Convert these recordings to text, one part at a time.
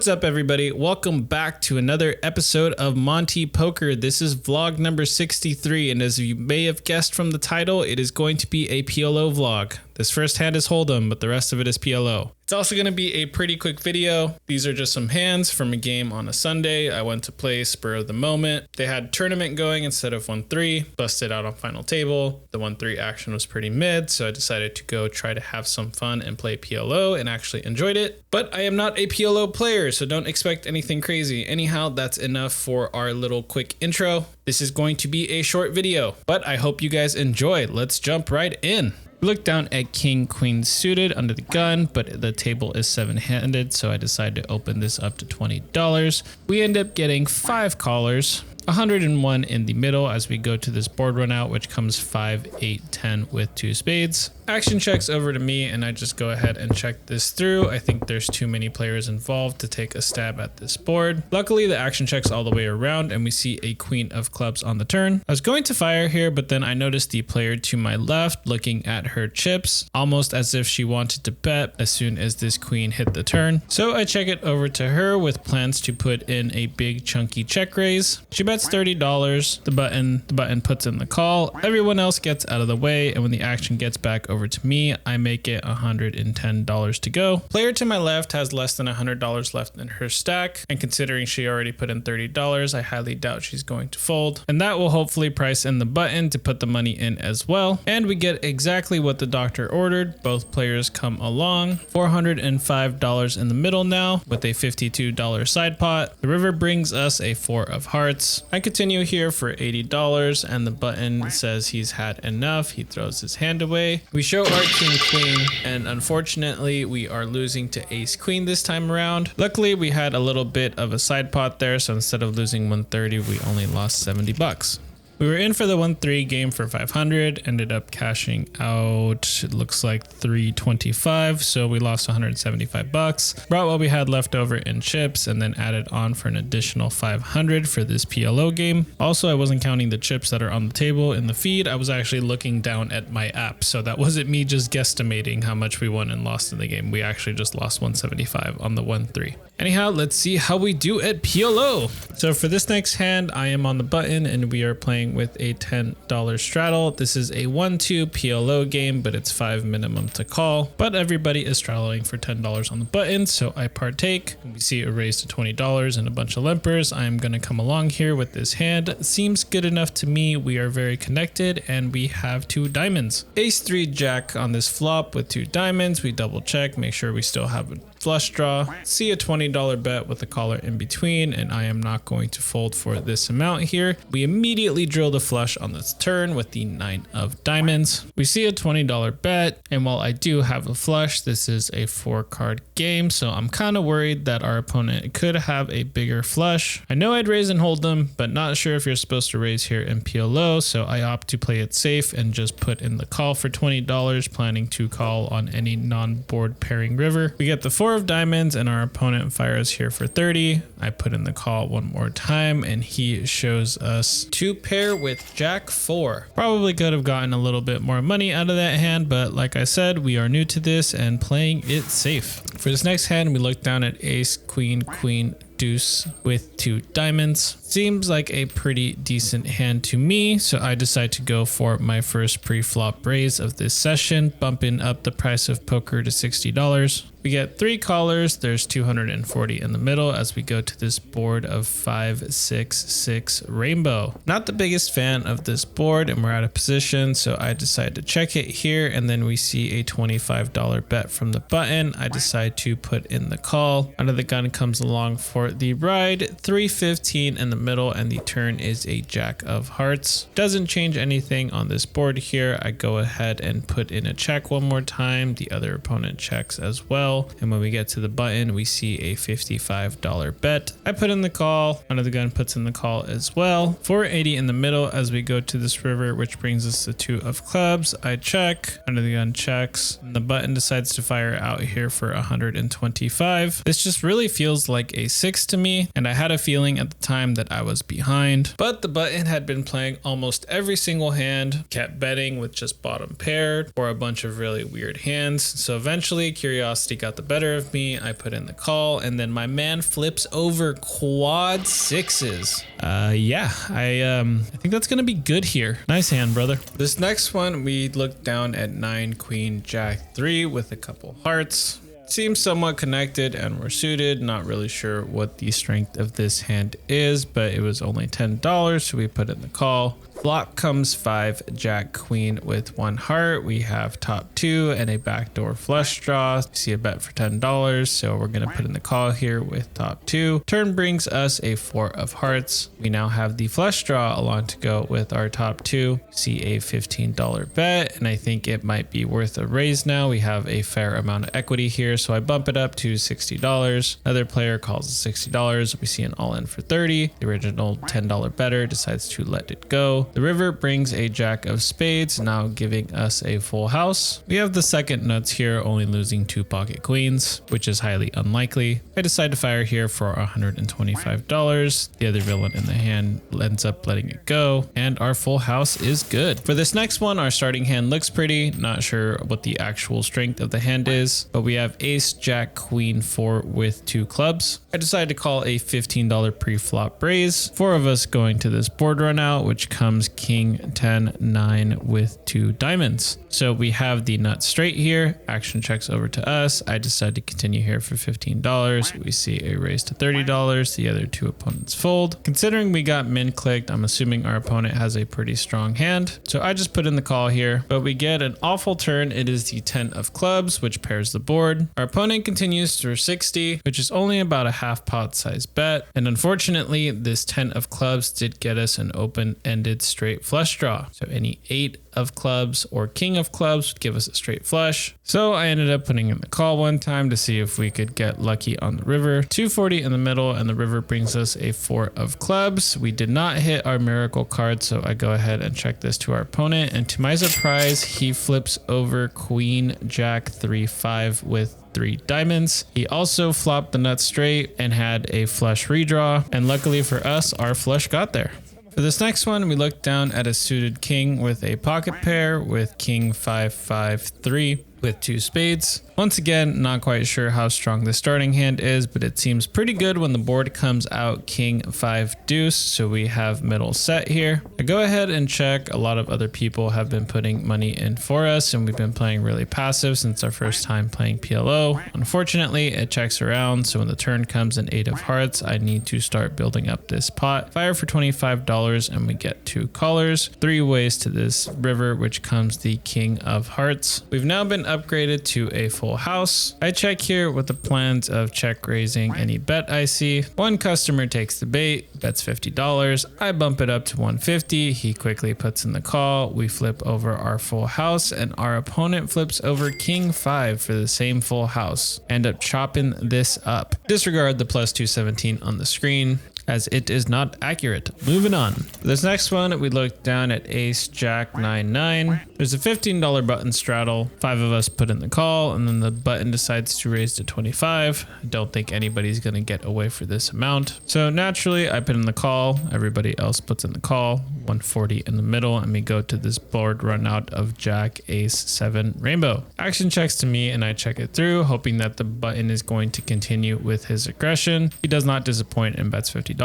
What's up, everybody? Welcome back to another episode of Monte Poker. This is vlog number 63, and as you may have guessed from the title, it is going to be a PLO vlog. This first hand is Hold'em, but the rest of it is PLO. It's also going to be a pretty quick video. These are just some hands from a game on a Sunday. I went to play spur of the moment. They had tournament going instead of 1-3, busted out on final table. The 1-3 action was pretty mid, so I decided to go try to have some fun and play PLO and actually enjoyed it. But I am not a PLO player, so don't expect anything crazy. Anyhow, that's enough for our little quick intro. This is going to be a short video, but I hope you guys enjoy. Let's jump right in. Look down at king queen suited under the gun, but the table is 7-handed, so I decided to open this up to $20. We end up getting 5 callers, 101 in the middle as we go to this board run out, which comes 5, 8, 10 with 2 spades. Action checks over to me, and I just go ahead and check this through. I think there's too many players involved to take a stab at this board. Luckily, the action checks all the way around, and we see a queen of clubs on the turn. I was going to fire here, but then I noticed the player to my left looking at her chips, almost as if she wanted to bet as soon as this queen hit the turn. So I check it over to her with plans to put in a big chunky check raise. She bets $30. The button puts in the call. Everyone else gets out of the way, and when the action gets back over to me, I make it $110 to go. Player to my left has less than $100 left in her stack, and considering she already put in $30, I highly doubt she's going to fold, and that will hopefully price in the button to put the money in as well. And we get exactly what the doctor ordered. Both players come along. $405 in the middle now with a $52 side pot. The river brings us a 4 of hearts. I continue here for $80, and the button says he's had enough. He throws his hand away. We show our king queen, and unfortunately we are losing to ace queen this time around. Luckily, we had a little bit of a side pot there, so instead of losing 130, we only lost $70. We were in for the 1-3 game for 500, ended up cashing out, it looks like 325, so we lost 175 bucks. Brought what we had left over in chips and then added on for an additional 500 for this PLO game. Also, I wasn't counting the chips that are on the table in the feed. I was actually looking down at my app, so that wasn't me just guesstimating how much we won and lost in the game. We actually just lost 175 on the 1-3. Anyhow, let's see how we do at PLO. So for this next hand, I am on the button and we are playing with a $10 straddle. This is a 1-2 PLO game, but it's 5 minimum to call. But everybody is straddling for $10 on the button, so I partake. We see a raise to $20 and a bunch of limpers. I'm gonna come along here with this hand. Seems good enough to me. We are very connected and we have 2 diamonds. Ace 3 jack on this flop with 2 diamonds. We double check, make sure we still have a flush draw. See a $20 bet with a caller in between, and I am not going to fold for this amount here. We immediately drill the flush on this turn with the 9 of diamonds. We see a $20 bet, and while I do have a flush, this is a 4-card game, so I'm kind of worried that our opponent could have a bigger flush. I know I'd raise and hold them, but not sure if you're supposed to raise here in PLO, so I opt to play it safe and just put in the call for $20, planning to call on any non-board pairing river. We get the 4 of diamonds and our opponent fires here for 30. I put in the call one more time and he shows us to pair with jack 4. Probably could have gotten a little bit more money out of that hand, but like I said, we are new to this and playing it safe. For this next hand, we look down at ace, queen, queen, deuce with 2 diamonds. Seems like a pretty decent hand to me, so I decide to go for my first pre-flop raise of this session, bumping up the price of poker to $60. We get 3 callers. There's 240 in the middle as we go to this board of 5, 6, 6 rainbow. Not the biggest fan of this board, and we're out of position, so I decide to check it here, and then we see a $25 bet from the button. I decide to put in the call. Under the gun comes along for the ride. 315 in the middle, and the turn is a jack of hearts. Doesn't change anything on this board here. I go ahead and put in a check one more time. The other opponent checks as well. And when we get to the button, we see a $55 bet. I put in the call. Under the gun puts in the call as well. 480 in the middle as we go to this river, which brings us to 2 of clubs. I check. Under the gun checks. And the button decides to fire out here for 125. This just really feels like a 6 to me, and I had a feeling at the time that I was behind. But the button had been playing almost every single hand, kept betting with just bottom paired or a bunch of really weird hands. So eventually curiosity got got the better of me. I put in the call, and then my man flips over quad sixes. Yeah, I think that's gonna be good here. Nice hand, brother. This next one, we looked down at 9 queen jack 3 with a couple hearts. Seems somewhat connected and we're suited. Not really sure what the strength of this hand is, but it was only $10, so we put in the call. Flop comes 5 jack queen with 1 heart. We have top 2 and a backdoor flush draw. You see a bet for $10, so we're gonna put in the call here with top 2. Turn brings us a 4 of hearts. We now have the flush draw along to go with our top 2. See a $15 bet, and I think it might be worth a raise now. We have a fair amount of equity here, so I bump it up to $60. Another player calls it $60. We see an all-in for 30. The original $10 bettor decides to let it go. The river brings a jack of spades, now giving us a full house. We have the second nuts here, only losing 2 pocket queens, which is highly unlikely. I decide to fire here for $125. The other villain in the hand ends up letting it go, and our full house is good. For this next one, our starting hand looks pretty. Not sure what the actual strength of the hand is, but we have ace, jack, queen, 4 with 2 clubs. I decided to call a $15 pre-flop raise. 4 of us going to this board run out, which comes king 10 9 with 2 diamonds. So we have the nut straight here. Action checks over to us. I decide to continue here for $15. We see a raise to $30. The other 2 opponents fold. Considering we got min clicked, I'm assuming our opponent has a pretty strong hand, so I just put in the call here, but we get an awful turn. It is the 10 of clubs, which pairs the board. Our opponent continues through 60, which is only about a half pot size bet, and unfortunately this 10 of clubs did get us an open-ended straight flush draw. So any 8 of clubs or king of clubs would give us a straight flush. So I ended up putting in the call one time to see if we could get lucky on the river. 240 in the middle, and the river brings us a 4 of clubs. We did not hit our miracle card, so I go ahead and check this to our opponent, and to my surprise, he flips over queen jack 3 5 with 3 diamonds. He also flopped the nut straight and had a flush redraw, and luckily for us, our flush got there. For this next one, we look down at a suited king with a pocket pair with king 5 5 3 with 2 spades. Once again, not quite sure how strong the starting hand is, but it seems pretty good when the board comes out king 5 deuce, so we have middle set here. I go ahead and check. A lot of other people have been putting money in for us, and we've been playing really passive since our first time playing PLO. Unfortunately, it checks around, so when the turn comes in 8 of hearts, I need to start building up this pot. Fire for $25, and we get 2 callers. 3 ways to this river, which comes the king of hearts. We've now been upgraded to a full house. I check here with the plans of check raising any bet I see. One customer takes the bait, bets $50. I bump it up to $150. He quickly puts in the call. We flip over our full house, and our opponent flips over king 5 for the same full house. End up chopping this up. Disregard the plus 217 on the screen, as it is not accurate. Moving on. For this next one, we look down at ace jack 9 9. There's a $15 button straddle. 5 of us put in the call, and then the button decides to raise to 25. I don't think anybody's gonna get away for this amount, so naturally I put in the call. Everybody else puts in the call. 140 in the middle, and we go to this board run out of jack ace 7 rainbow. Action checks to me, and I check it through, hoping that the button is going to continue with his aggression. He does not disappoint and bets $50.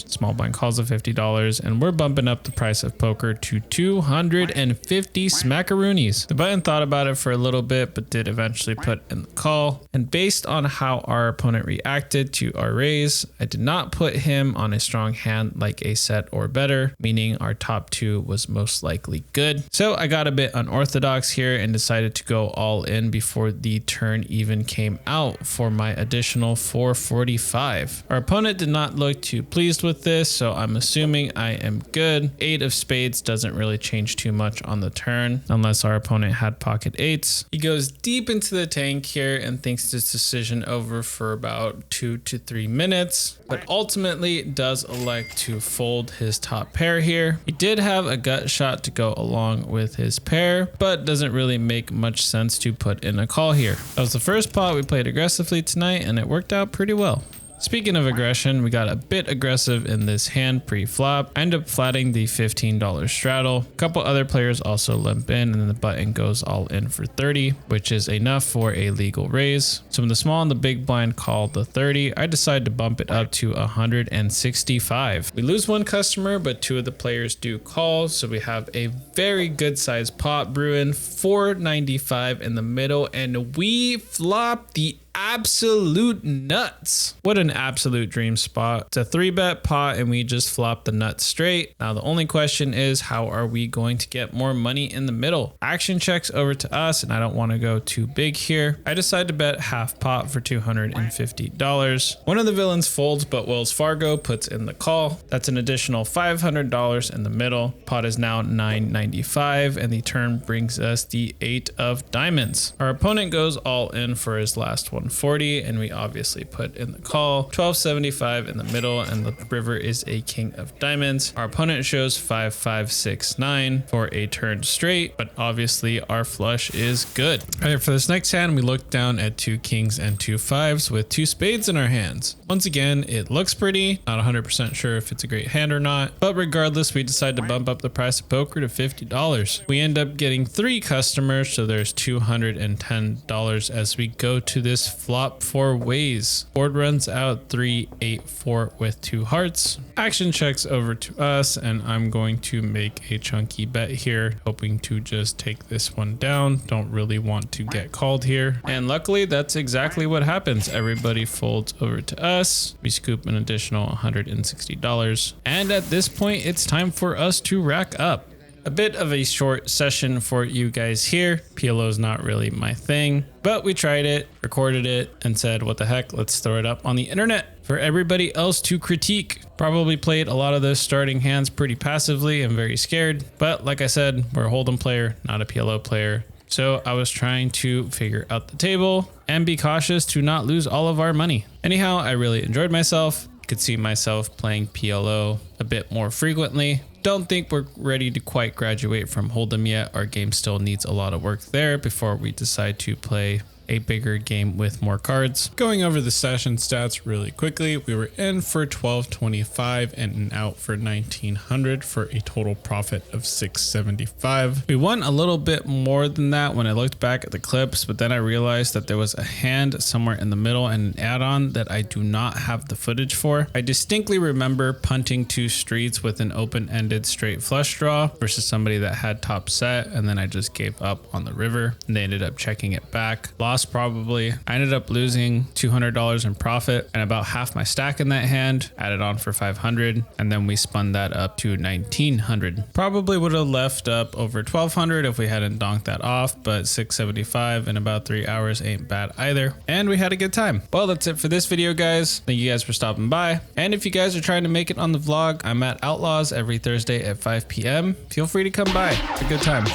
Small blind calls of $50, and we're bumping up the price of poker to 250 smackaroonies. The button thought about it for a little bit, but did eventually put in the call. And based on how our opponent reacted to our raise, I did not put him on a strong hand like a set or better, meaning our top 2 was most likely good. So I got a bit unorthodox here and decided to go all in before the turn even came out for my additional 445. Our opponent did not look too pleased with this, so I'm assuming I am good. 8 of spades doesn't really change too much on the turn unless our opponent had pocket 8s. He goes deep into the tank here and thinks this decision over for about 2 to 3 minutes, but ultimately does elect to fold his top pair here. He did have a gut shot to go along with his pair, but doesn't really make much sense to put in a call here. That was the first pot we played aggressively tonight, and it worked out pretty well. Speaking of aggression, we got a bit aggressive in this hand pre-flop. I end up flatting the $15 straddle. A couple other players also limp in, and then the button goes all in for 30, which is enough for a legal raise. So when the small and the big blind called the 30, I decided to bump it up to 165. We lose one customer, but two of the players do call, so we have a very good sized pot brewing, 495 in the middle, and we flop the absolute nuts. What an absolute dream spot. It's a 3-bet pot and we just flop the nuts straight. Now the only question is, how are we going to get more money in the middle? Action checks over to us, and I don't want to go too big here. I decide to bet half pot for $250. One of the villains folds, but Wells Fargo puts in the call. That's an additional $500 in the middle. Pot is now $995, and the turn brings us the 8 of diamonds. Our opponent goes all in for his last 140, and we obviously put in the call. 1275 in the middle, and the river is a king of diamonds. Our opponent shows 5569 for a turn straight, but obviously our flush is good. All right, for this next hand, we look down at 2 kings and 2 5s with 2 spades in our hands. Once again, it looks pretty. Not 100% sure if it's a great hand or not, but regardless, we decide to bump up the price of poker to $50. We end up getting 3 customers, so there's $210 as we go to this flop 4 ways. Board runs out 3-8-4 with 2 hearts. Action checks over to us, and I'm going to make a chunky bet here, hoping to just take this one down. Don't really want to get called here, and luckily that's exactly what happens. Everybody folds over to us. We scoop an additional $160, and at this point it's time for us to rack up. A bit of a short session for you guys here. PLO is not really my thing, but we tried it, recorded it, and said, what the heck, let's throw it up on the internet for everybody else to critique. Probably played a lot of those starting hands pretty passively and very scared, but like I said, we're a Hold'em player, not a PLO player. So I was trying to figure out the table and be cautious to not lose all of our money. Anyhow, I really enjoyed myself. Could see myself playing PLO a bit more frequently. Don't think we're ready to quite graduate from Hold'em yet. Our game still needs a lot of work there before we decide to play a bigger game with more cards. Going over the session stats really quickly, we were in for 1225 and out for 1900 for a total profit of 675. We won a little bit more than that when I looked back at the clips, but then I realized that there was a hand somewhere in the middle and an add-on that I do not have the footage for. I distinctly remember punting 2 streets with an open-ended straight flush draw versus somebody that had top set, and then I just gave up on the river and they ended up checking it back. Lost probably. I ended up losing $200 in profit and about half my stack in that hand, added on for 500, and then we spun that up to 1900. Probably would have left up over 1200 if we hadn't donked that off, but 675 in about 3 hours ain't bad either. And we had a good time. Well, that's it for this video, guys. Thank you guys for stopping by. And if you guys are trying to make it on the vlog, I'm at Outlaws every Thursday at 5 p.m. Feel free to come by. It's a good time.